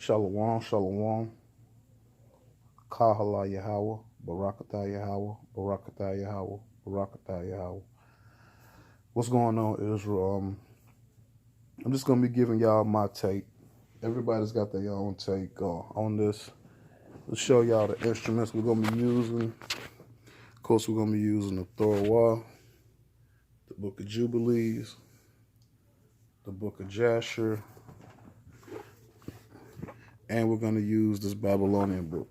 Shalom, shalom. Kahala Yahweh, Barakatah Yahweh, Barakatah Yahweh, Barakatah Yahweh. What's going on, Israel? I'm just going to be giving y'all my take. Everybody's got their own take on this. Let's show y'all the instruments we're going to be using. Of course, we're going to be using the Thorah, the Book of Jubilees, the Book of Jasher, and we're going to use this Babylonian book.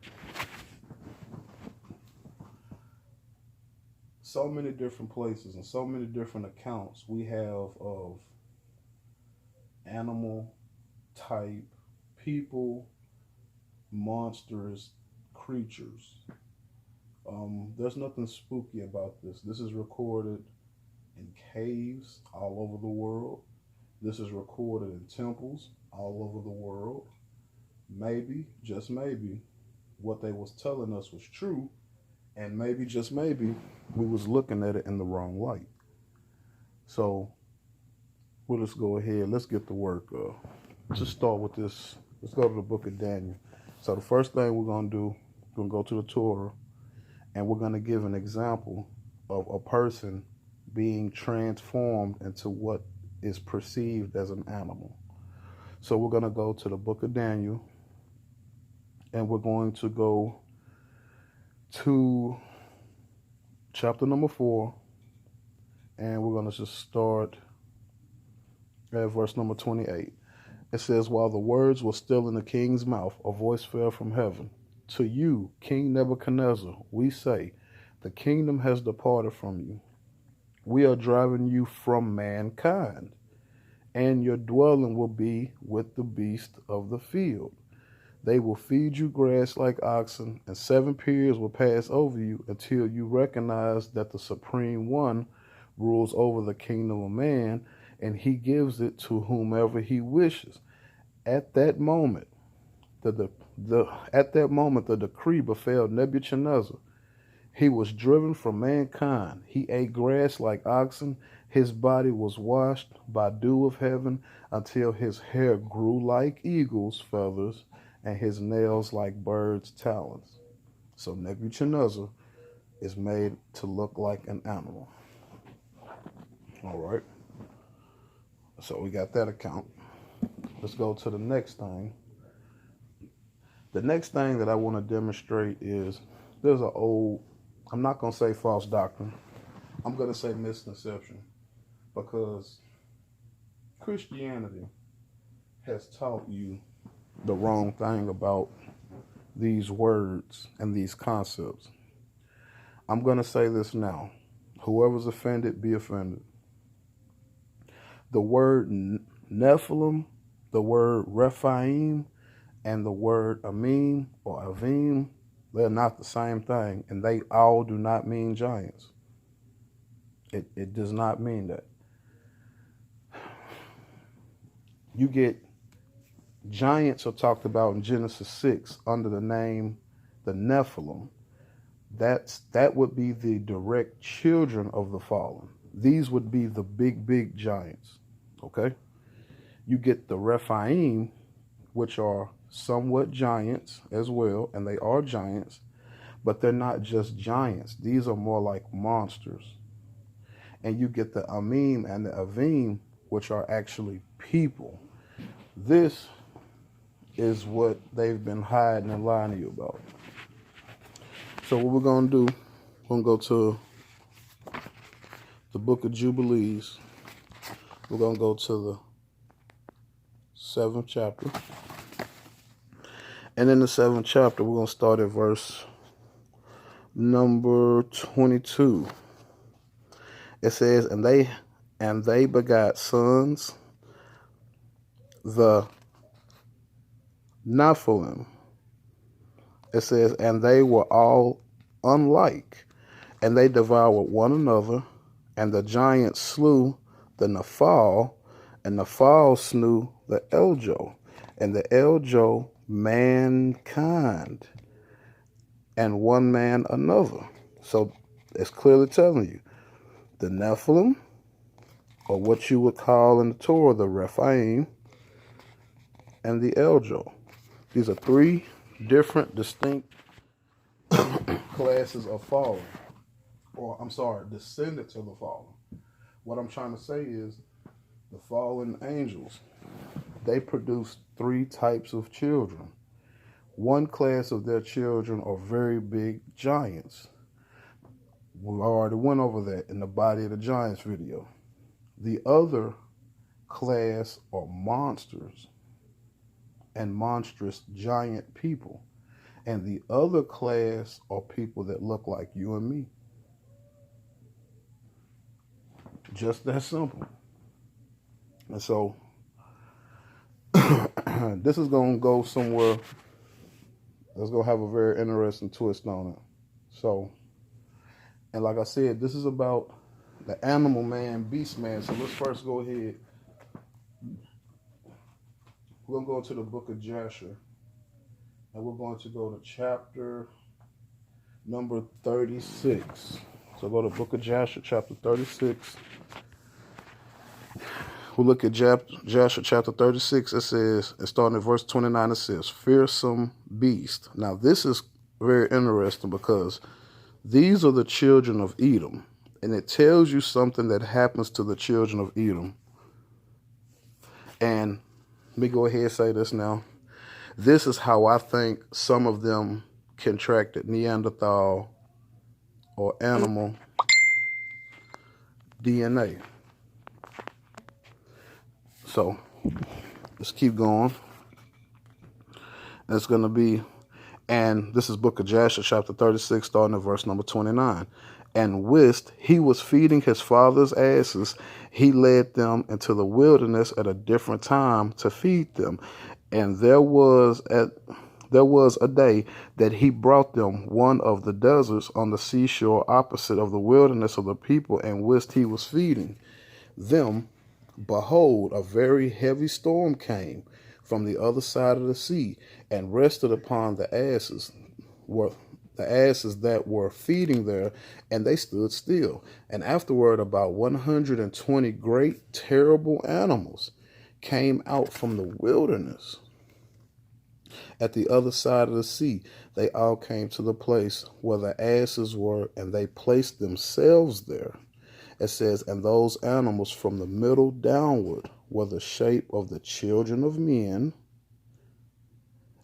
So many different places and so many different accounts we have of animal type people, monsters, creatures. There's nothing spooky about this. This is recorded in caves all over the world. This is recorded in temples all over the world. Maybe, just maybe, what they was telling us was true, and maybe, just maybe, we was looking at it in the wrong light. So we'll just go ahead. Let's get to work. Just start with this. Let's go to the book of Daniel. So the first thing we're going to do, we're going to go to the Torah, and we're going to give an example of a person being transformed into what is perceived as an animal. So we're going to go to the book of Daniel, and we're going to go to chapter number 4, and we're going to just start at verse number 28. It says, while the words were still in the king's mouth, a voice fell from heaven. To you, King Nebuchadnezzar, we say, the kingdom has departed from you. We are driving you from mankind, and your dwelling will be with the beasts of the field. They will feed you grass like oxen, and 7 periods will pass over you until you recognize that the Supreme One rules over the kingdom of man, and he gives it to whomever he wishes. At that moment, the decree befell Nebuchadnezzar. He was driven from mankind. He ate grass like oxen. His body was washed by dew of heaven until his hair grew like eagle's feathers and his nails like birds' talons. So Nebuchadnezzar is made to look like an animal. All right. So we got that account. Let's go to the next thing. The next thing that I want to demonstrate is there's an old, I'm not going to say false doctrine. I'm going to say misconception, because Christianity has taught you the wrong thing about these words and these concepts. I'm going to say this now. Whoever's offended, be offended. The word Nephilim, the word Rephaim, and the word Amim or Avim, they're not the same thing, and they all do not mean giants. It does not mean that. You get giants are talked about in Genesis 6 under the name the Nephilim. That would be the direct children of the fallen. These would be the big giants. Okay? You get the Rephaim, which are somewhat giants as well, and they are giants, but they're not just giants. These are more like monsters. And you get the Amim and the Avim, which are actually people. This is what they've been hiding and lying to you about. So what we're going to do, we're going to go to the Book of Jubilees. We're going to go to the 7th chapter. And in the 7th chapter, we're going to start at verse number 22. It says, and they begot sons, the Nephilim. It says, and they were all unlike, and they devoured one another, and the giants slew the Nephal, and Nephal slew the Eljo, and the Eljo mankind, and one man another. So it's clearly telling you the Nephilim, or what you would call in the Torah the Rephaim, and the Eljo. These are three different, distinct classes of fallen, or I'm sorry, descendants of the fallen. What I'm trying to say is the fallen angels, they produce three types of children. One class of their children are very big giants. We already went over that in the Body of the Giants video. The other class are monsters and monstrous giant people. And the other class are people that look like you and me. Just that simple. And so this is going to go somewhere that's going to have a very interesting twist on it. So, and like I said, this is about the animal man, beast man. So let's first go ahead. We're going to go to the book of Jasher. And we're going to go to chapter number 36. So go to book of Jasher, chapter 36. We look at Jasher chapter 36. It says, and starting at verse 29, it says, fearsome beast. Now this is very interesting because these are the children of Edom. And it tells you something that happens to the children of Edom. And let me go ahead and say this now. This is how I think some of them contracted Neanderthal or animal DNA. So let's keep going. It's going to be, and this is book of Jasher, chapter 36, starting at verse number 29. And whilst he was feeding his father's asses, he led them into the wilderness at a different time to feed them. And there was a day that he brought them one of the deserts on the seashore opposite of the wilderness of the people, and whilst he was feeding them, behold, a very heavy storm came from the other side of the sea and rested upon the asses that were feeding there, and they stood still. And afterward, about 120 great, terrible animals came out from the wilderness at the other side of the sea. They all came to the place where the asses were, and they placed themselves there. It says, and those animals from the middle downward were the shape of the children of men,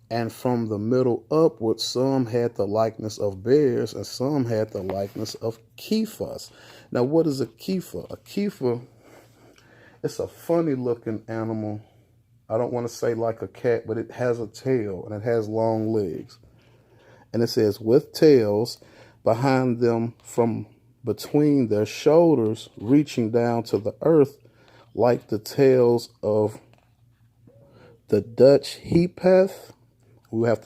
and from the middle upward some had the likeness of bears, and some had the likeness of kephas. Now, what is a kepha? A kepha, it's a funny looking animal. I don't want to say like a cat, but it has a tail and it has long legs. And it says, with tails behind them from between their shoulders, reaching down to the earth, like the tails of the Dutch Hepath. We would have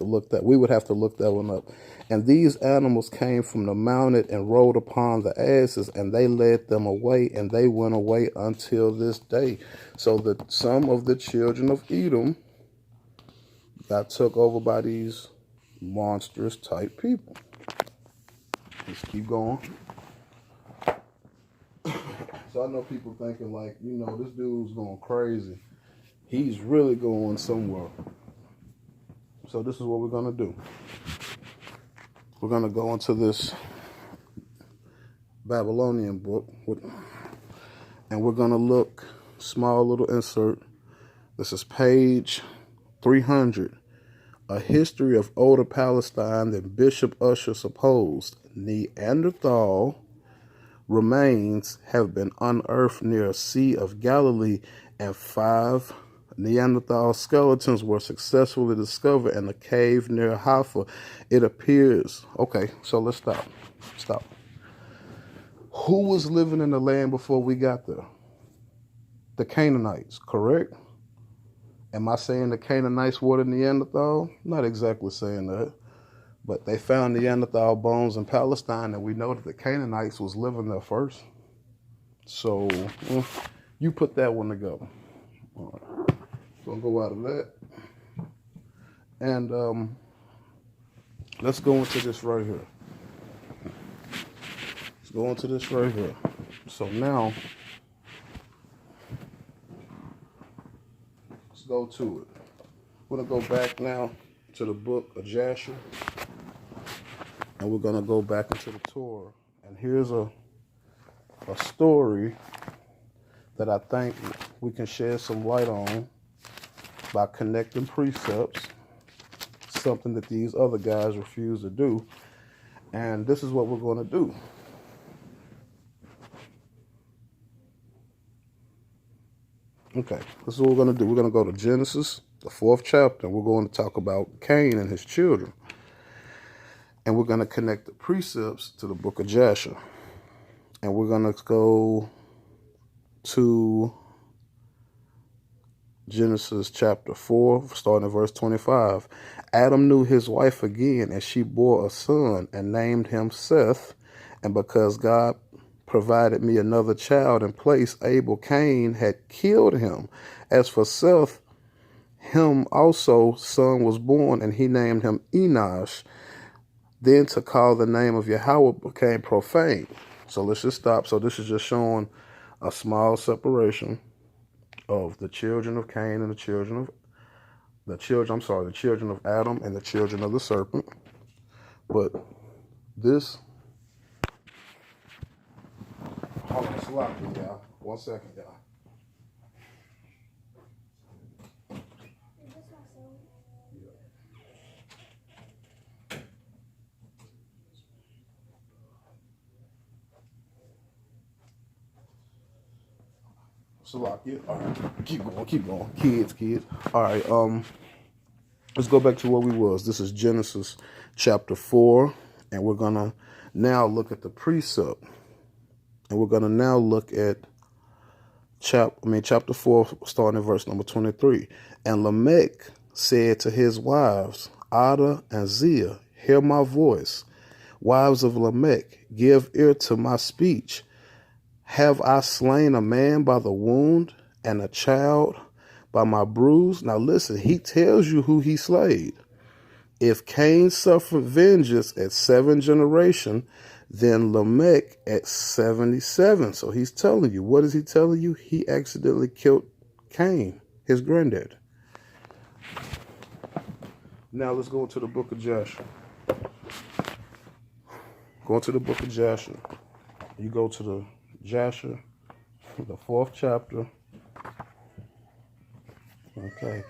to look that one up. And these animals came from the mountain and rode upon the asses, and they led them away, and they went away until this day. So that some of the children of Edom got took over by these monstrous type people. Let's keep going. So I know people thinking like, this dude's going crazy. He's really going somewhere. So this is what we're going to do. We're going to go into this Babylonian book, and we're going to look, small little insert. This is page 300. A history of older Palestine that Bishop Ussher supposed Neanderthal remains have been unearthed near Sea of Galilee, and 5 Neanderthal skeletons were successfully discovered in a cave near Haifa. It appears... Okay, so let's stop. Who was living in the land before we got there? The Canaanites, correct? Am I saying the Canaanites were the Neanderthal? Not exactly saying that. But they found Neanderthal bones in Palestine, and we know that the Canaanites was living there first. So, you put that one together. All right. So I'll go out of that. And let's go into this right here. So now, let's go to it. We're going to go back now to the book of Jasher, and we're going to go back into the Torah. And here's a story that I think we can shed some light on by connecting precepts, something that these other guys refuse to do. And this is what we're going to do. Okay, this is what we're going to do. We're going to go to Genesis, the 4th chapter, and we're going to talk about Cain and his children. And we're going to connect the precepts to the book of Jasher. And we're going to go to Genesis chapter 4, starting at verse 25. Adam knew his wife again, and she bore a son and named him Seth. And because God provided me another child in place, Abel, Cain had killed him. As for Seth, him also son was born, and he named him Enosh. Then to call the name of Yahweh became profane. So let's just stop. So this is just showing a small separation of the children of Cain and the children of Adam and the children of the serpent. But this, hold on, it's locked, y'all. 1 second, y'all. So lock it. All right, keep going. Kids. All right, let's go back to where we was. This is Genesis chapter 4, and we're gonna now look at the precept, and we're gonna now look at chapter 4, starting at verse number 23. And Lamech said to his wives, Ada and Zillah, hear my voice. Wives of Lamech, give ear to my speech. Have I slain a man by the wound and a child by my bruise? Now listen, he tells you who he slayed. If Cain suffered vengeance at 7 generations, then Lamech at 77. So he's telling you, what is he telling you? He accidentally killed Cain, his granddad. Now let's go into the book of Jasher. Go into the book of Jasher. You go to the Jasher, the 4th chapter. Okay.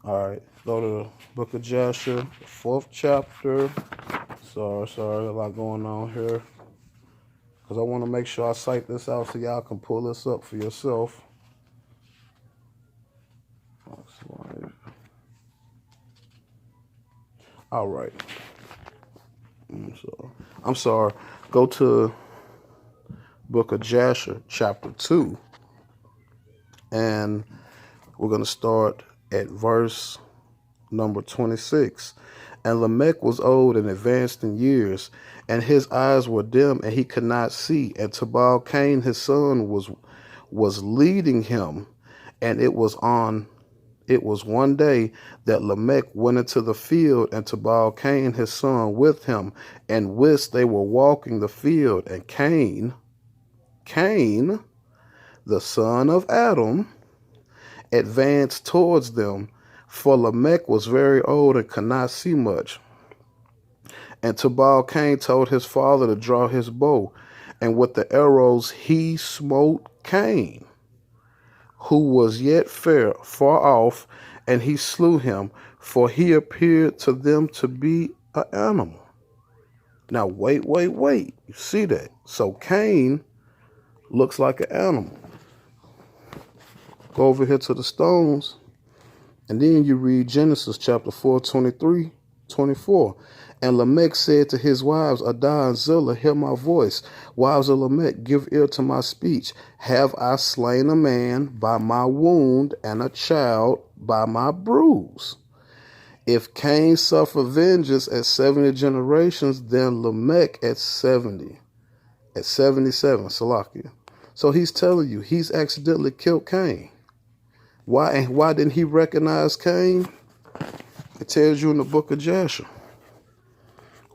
All right. Go to the book of Jasher, the 4th chapter. Sorry, a lot going on here. Because I want to make sure I cite this out so y'all can pull this up for yourself. All right. I'm sorry. Go to book of Jasher, chapter 2. And we're going to start at verse number 26. And Lamech was old and advanced in years, and his eyes were dim, and he could not see. And Tubal Cain, his son, was leading him, and it was one day that Lamech went into the field, and Tubal Cain, his son, with him, and whilst they were walking the field, and Cain, the son of Adam, advanced towards them, for Lamech was very old and could not see much. And Tubal Cain told his father to draw his bow, and with the arrows he smote Cain, who was yet far off, and he slew him, for he appeared to them to be an animal. Now, wait. You see that? So Cain looks like an animal. Go over here to the stones, and then you read Genesis chapter 4, 23, 24. And Lamech said to his wives, Ada and Zillah, hear my voice. Wives of Lamech, give ear to my speech. Have I slain a man by my wound and a child by my bruise? If Cain suffered vengeance at 70 generations, then Lamech at 77, Salakia. So he's telling you, he's accidentally killed Cain. Why didn't he recognize Cain? It tells you in the book of Jasher.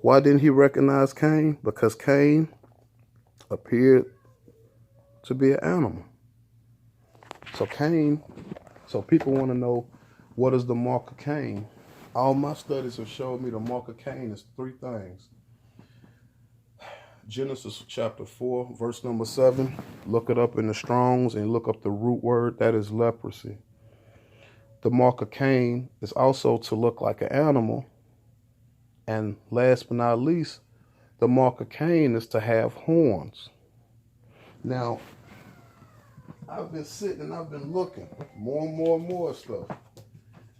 Why didn't he recognize Cain? Because Cain appeared to be an animal. So Cain, so people want to know, what is the mark of Cain? All my studies have showed me the mark of Cain is three things. Genesis chapter 4, verse number 7. Look it up in the Strongs and look up the root word. That is leprosy. The mark of Cain is also to look like an animal. And last but not least, the mark of Cain is to have horns. Now, I've been sitting and I've been looking more and more stuff.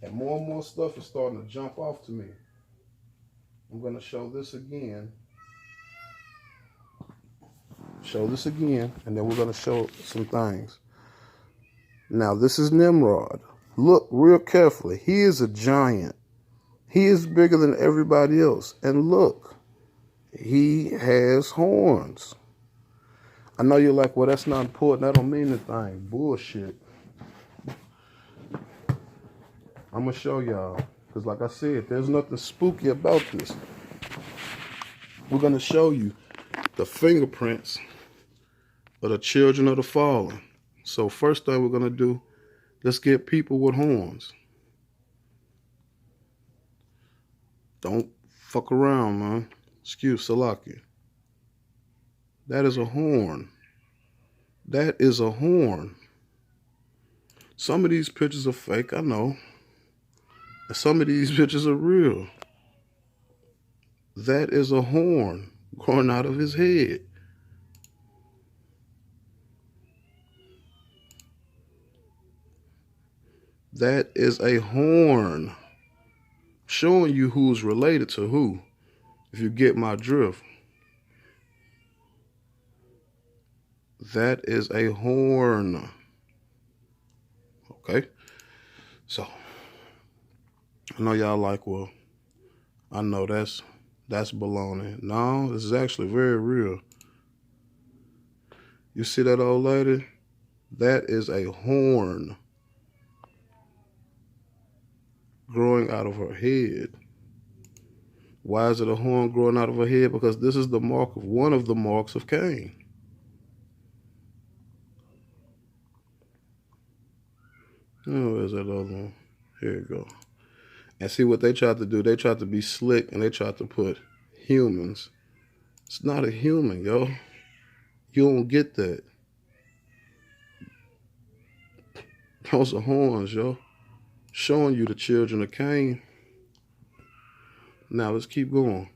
And more stuff is starting to jump off to me. I'm going to show this again. And then we're going to show some things. Now, this is Nimrod. Look real carefully. He is a giant. He is bigger than everybody else. And look, he has horns. I know you're like, well, that's not important. That don't mean anything. Bullshit. I'm going to show y'all. Because like I said, there's nothing spooky about this. We're going to show you the fingerprints of the children of the fallen. So first thing we're going to do, let's get people with horns. Don't fuck around, man. Excuse Salaki. That is a horn. That is a horn. Some of these pictures are fake, I know. And some of these pictures are real. That is a horn growing out of his head. That is a horn. Showing you who's related to who, if you get my drift. That is a horn. Okay? So, I know y'all like, well, I know that's baloney. No, this is actually very real. You see that old lady? That is a horn growing out of her head. Why is it a horn growing out of her head? Because this is the mark of one of the marks of Cain. Oh, where's that other one? Here you go. And see what they tried to do? They tried to be slick and they tried to put humans. It's not a human, yo. You don't get that. Those are horns, yo. Showing you the children of Cain. Now let's keep going.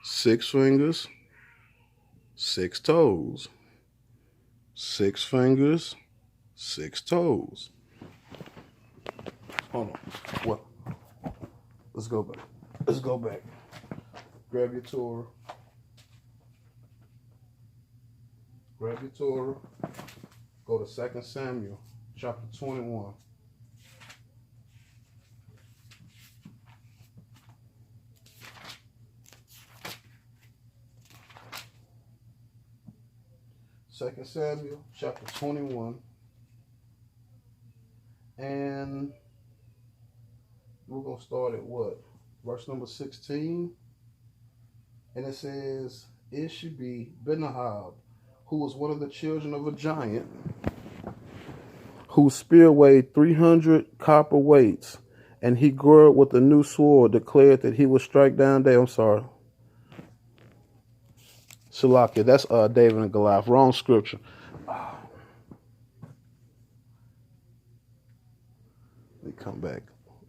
Six fingers, 6 toes. 6 fingers, 6 toes. Hold on. What? Let's go back. Let's go back. Grab your Torah. Grab your Torah. Go to 2 Samuel, chapter 21. Second Samuel, chapter 21. And we're going to start at what? Verse number 16. And it says, Ishbi-Benob, who was one of the children of a giant, whose spear weighed 300 copper weights, and he girded with a new sword, declared that he would strike down David. I'm sorry. Salakia, that's David and Goliath. Wrong scripture. Let me come back.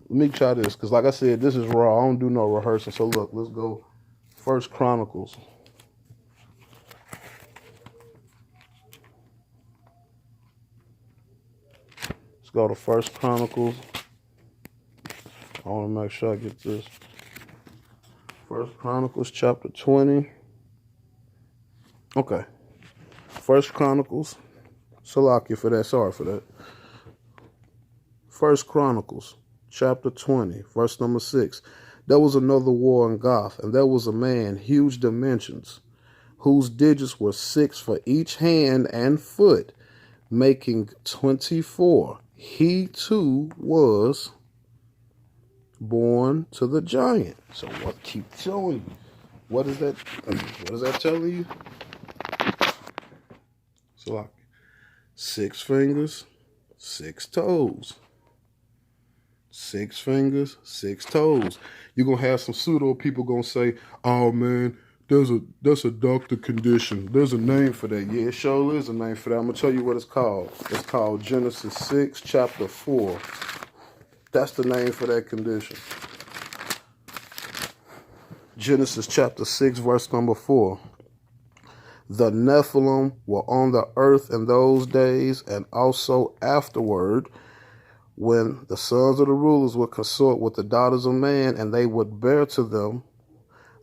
Let me try this, because like I said, this is raw. I don't do no rehearsing. So look, let's go 1 Chronicles. Let's go to 1 Chronicles. I want to make sure I get this. 1 Chronicles chapter 20. Okay. 1 Chronicles. Salakia for that. Sorry for that. 1 Chronicles chapter 20, verse number 6. There was another war in Gath, and there was a man, huge dimensions, whose digits were 6 for each hand and foot, making 24. He too was born to the giant. So what keep showing you? What is that? What is that telling you? So like 6 fingers, 6 toes. 6 fingers, 6 toes. You're gonna have some pseudo people gonna say, "Oh man, that's a doctor condition. There's a name for that." Yeah, it sure is a name for that. I'm gonna tell you what it's called. It's called Genesis 6, chapter 4. That's the name for that condition. Genesis chapter 6, verse number 4. The Nephilim were on the earth in those days, and also afterward, when the sons of the rulers would consort with the daughters of man, and they would bear to them.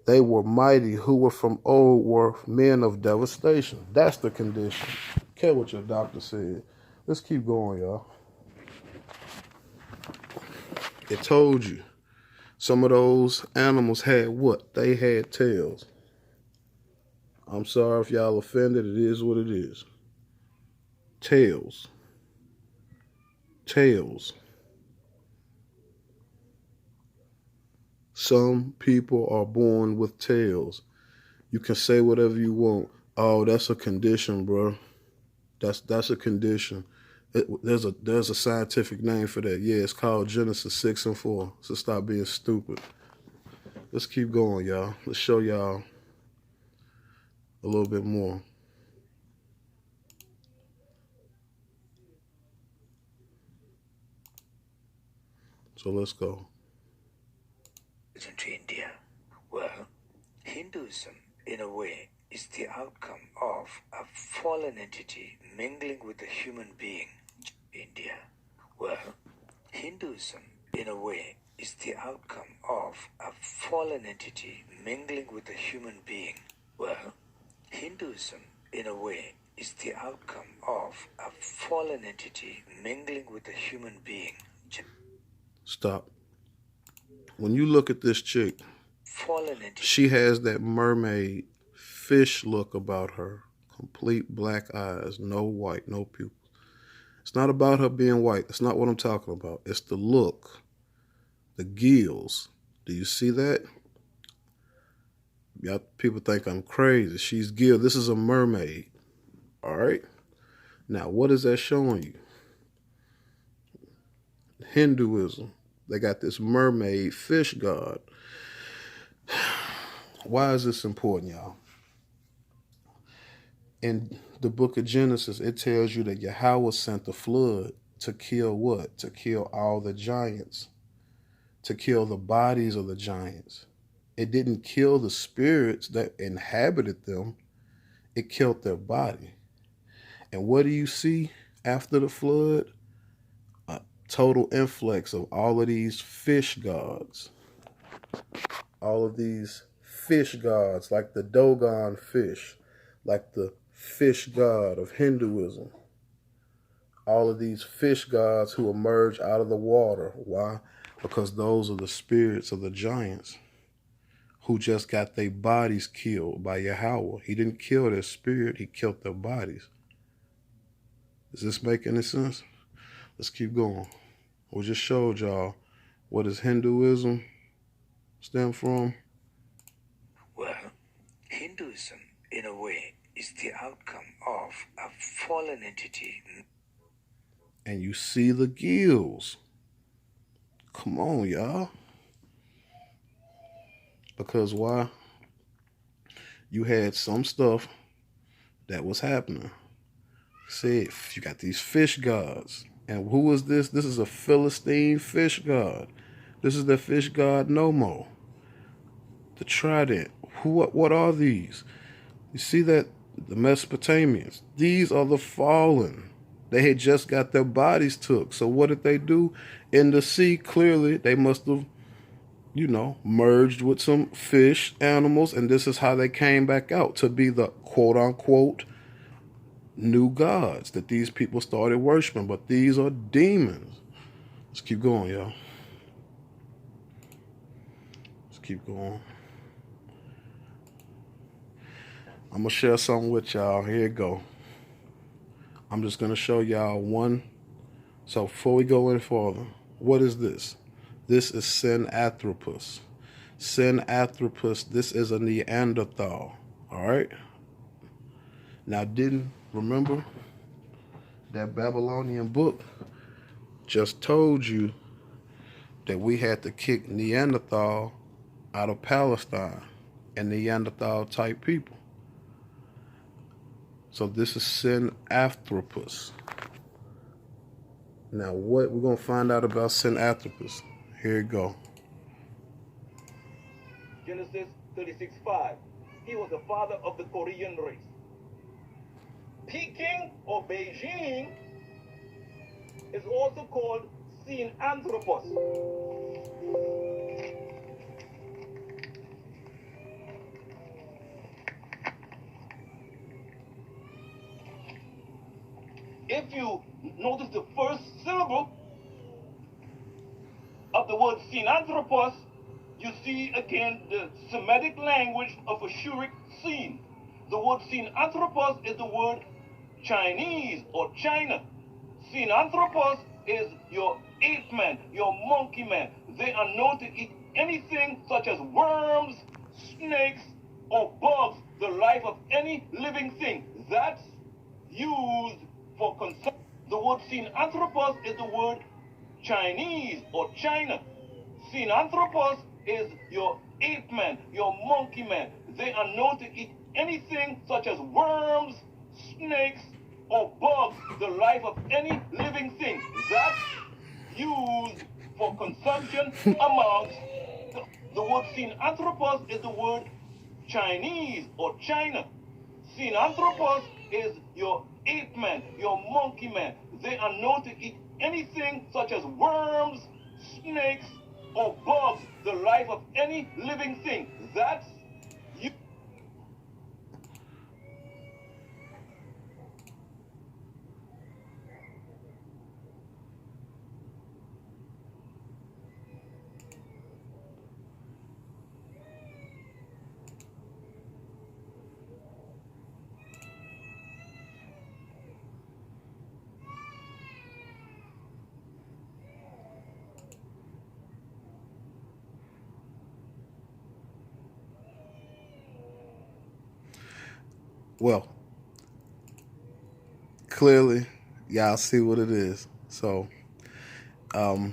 They were mighty, who were from old, were men of devastation. That's the condition. Care what your doctor said. Let's keep going, y'all. It told you. Some of those animals had what? They had tails. I'm sorry if y'all offended. It is what it is. Tails. Tails. Some people are born with tails. You can say whatever you want. Oh, that's a condition, bro. That's a condition. There's a scientific name for that. Yeah, it's called Genesis 6 and 4. So stop being stupid. Let's keep going, y'all. Let's show y'all a little bit more. So let's go. To India. Well, Hinduism, in a way, is the outcome of a fallen entity mingling with a human being. India. Well, Hinduism, in a way, is the outcome of a fallen entity mingling with a human being. Well, Hinduism, in a way, is the outcome of a fallen entity mingling with a human being. Stop. When you look at this chick, she has that mermaid fish look about her. Complete black eyes, no white, no pupils. It's not about her being white. That's not what I'm talking about. It's the look, the gills. Do you see that? Y'all people think I'm crazy. She's gilled. This is a mermaid. All right? Now, what is that showing you? Hinduism. They got this mermaid fish god. Why is this important, y'all? In the book of Genesis, it tells you that Yahweh sent the flood to kill what? To kill all the giants. To kill the bodies of the giants. It didn't kill the spirits that inhabited them. It killed their body. And what do you see after the flood? A total influx of all of these fish gods. All of these fish gods, like the Dogon fish, like the fish god of Hinduism. All of these fish gods who emerge out of the water. Why? Because those are the spirits of the giants who just got their bodies killed by Yahweh. He didn't kill their spirit, he killed their bodies. Does this make any sense? Let's keep going. We just showed y'all what does Hinduism stem from. Well, Hinduism, in a way, is the outcome of a fallen entity. And you see the gills. Come on, y'all. Because why? You had some stuff that was happening. Said you got these fish gods. And who is this? This is a Philistine fish god. This is the fish god Nomo. The trident. What are these? You see that? The Mesopotamians. These are the fallen. They had just got their bodies took. So what did they do? In the sea, clearly, they must have, merged with some fish animals. And this is how they came back out to be the quote-unquote new gods that these people started worshiping. But these are demons. Let's keep going, y'all. Let's keep going. I'm going to share something with y'all. Here you go. I'm just going to show y'all one. So before we go any further, what is this? This is Sinanthropus. Sinanthropus, this is a Neanderthal. All right. Now, remember that Babylonian book just told you that we had to kick Neanderthal out of Palestine and Neanderthal type people. So this is Sinanthropus. Now, what we're going to find out about Sinanthropus. Here we go. Genesis 36:5. He was the father of the Korean race. Peking or Beijing is also called Sinanthropus. If you notice the first syllable of the word Sinanthropus, you see again the Semitic language of Ashuric Sin. The word Sinanthropus is the word Chinese or China. Sinanthropus is your ape man, your monkey man. They are known to eat anything such as worms, snakes, or bugs, the life of any living thing. That's used for consumption. The word Sinanthropus is the word Chinese or China. Sinanthropus is your ape man, your monkey man. They are known to eat anything such as worms, snakes, or bugs, the life of any living thing. That's used for consumption amongst the word Sinanthropus is the word Chinese or China. Sinanthropus is your ape man, your monkey man. They are known to eat anything such as worms, snakes, or bugs, the life of any living thing. That's you. Well, clearly, y'all see what it is. So, and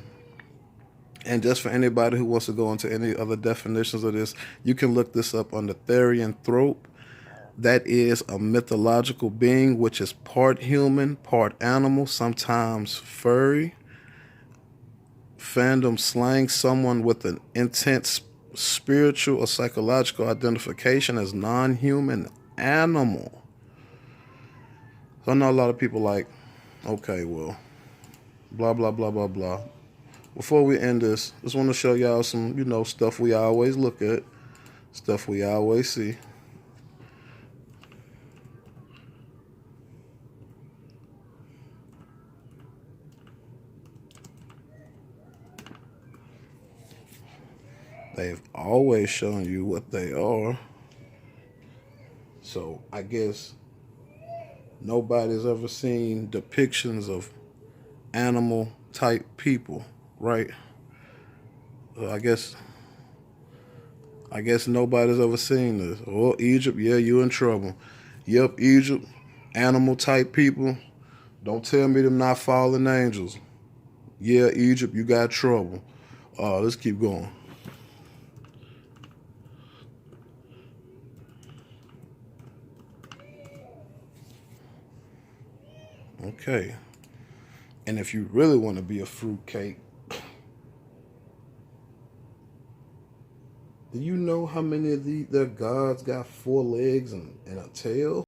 just for anybody who wants to go into any other definitions of this, you can look this up on the Therianthrope. That is a mythological being which is part human, part animal, sometimes furry. Fandom slang someone with an intense spiritual or psychological identification as non-human animal. So I know a lot of people like, okay, well, blah, blah, blah, blah, blah. Before we end this, just want to show y'all some, stuff we always look at, stuff we always see. They've always shown you what they are. So I guess nobody's ever seen depictions of animal type people, right? I guess nobody's ever seen this. Oh, Egypt, yeah, you in trouble. Yep, Egypt, animal type people. Don't tell me them not fallen angels. Yeah, Egypt, you got trouble. Let's keep going. Okay. And if you really want to be a fruitcake, do you know how many of their gods got 4 legs and a tail?